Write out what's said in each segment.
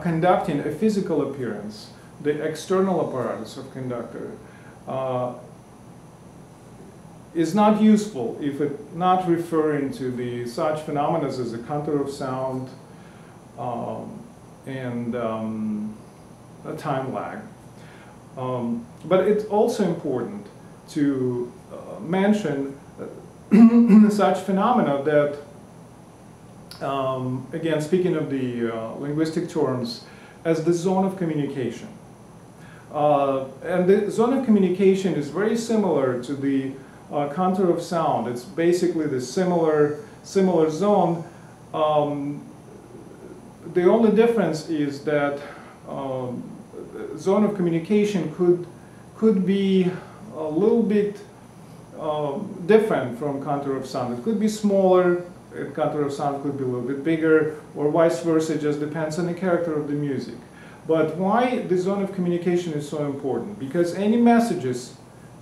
conducting a physical appearance, the external apparatus of conductor, is not useful if it not referring to the such phenomena as a contour of sound and a time lag. But it's also important to mention such phenomena that, again, speaking of the linguistic terms, as the zone of communication. And the zone of communication is very similar to the contour of sound. It's basically the similar zone. The only difference is that zone of communication could be a little bit different from contour of sound. It could be smaller, contour of sound could be a little bit bigger, or vice versa. It just depends on the character of the music. But why the zone of communication is so important? Because any messages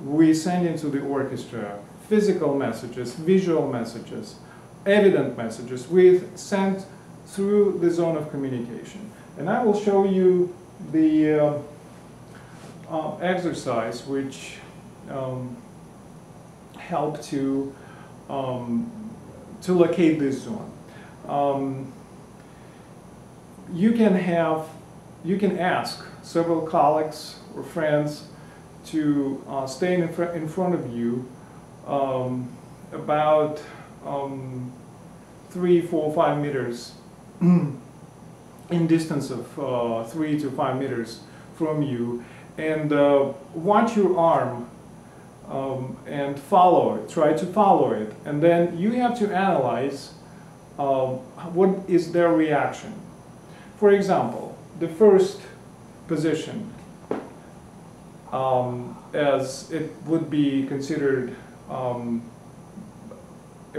we send into the orchestra, physical messages, visual messages, evident messages, we send through the zone of communication. And I will show you the exercise which help to locate this zone. You can ask several colleagues or friends to stay in front of you about 3, 4, 5 meters in distance of 3 to 5 meters from you, and watch your arm and follow it, try to follow it, and then you have to analyze what is their reaction. For example, the first position, as it would be considered a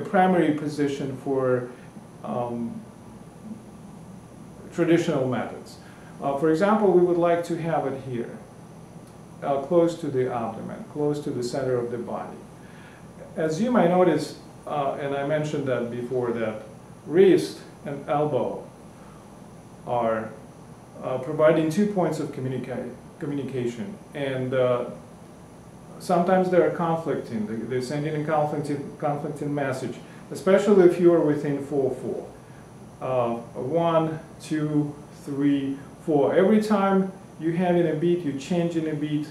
primary position for traditional methods. For example, we would like to have it here, close to the abdomen, close to the center of the body. As you might notice, and I mentioned that before, that wrist and elbow are providing 2 points of communication, and sometimes they are conflicting. They're sending a conflicting message, especially if you are within 4/4. 1, 2, 3, 4. Every time you have in a beat, you change in a beat,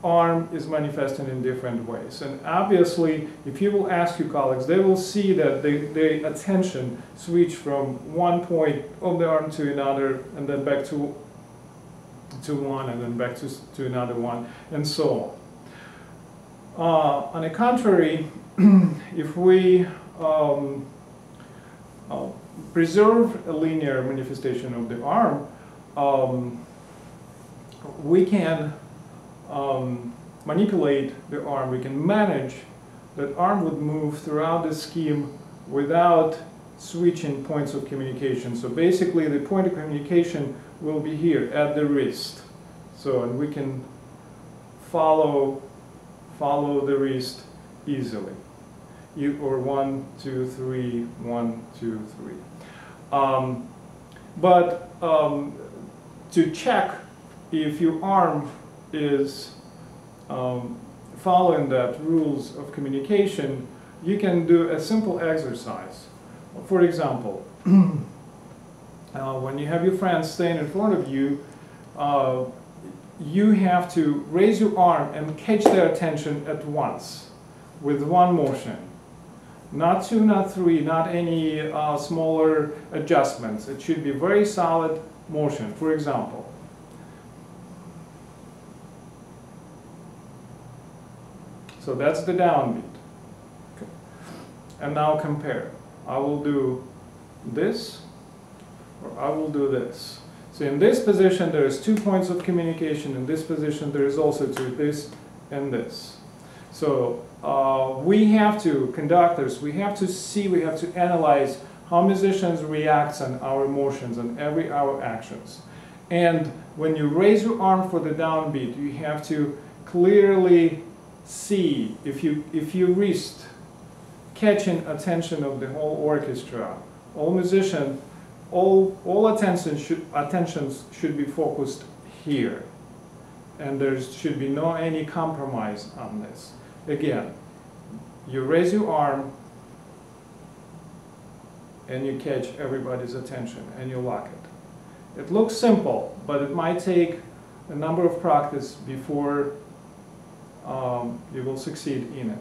arm is manifesting in different ways. And obviously, if you will ask your colleagues, they will see that their attention switch from one point of the arm to another, and then back to one, and then back to another one, and so on. On the contrary, if we preserve a linear manifestation of the arm, we can manipulate the arm, we can manage that arm would move throughout the scheme without switching points of communication. So basically the point of communication will be here at the wrist. So, and we can follow the wrist easily. Or 1, 2, 3, 1, 2, 3. But to check if your arm is following that rules of communication, you can do a simple exercise. For example, when you have your friends staying in front of you, you have to raise your arm and catch their attention at once with one motion. Not 2, not 3, not any smaller adjustments. It should be very solid motion. For example, so that's the downbeat. Okay. And now compare. I will do this, or I will do this. So in this position there is 2 points of communication. In this position there is also 2, this and this. So we have to, conductors, we have to see, we have to analyze how musicians react on our motions and our actions. And when you raise your arm for the downbeat, you have to clearly see if you wrist catching attention of the whole orchestra, all musicians all attentions should be focused here, and there should be any compromise on this. Again, you raise your arm and you catch everybody's attention and you lock it. It looks simple, but it might take a number of practice before you will succeed in it.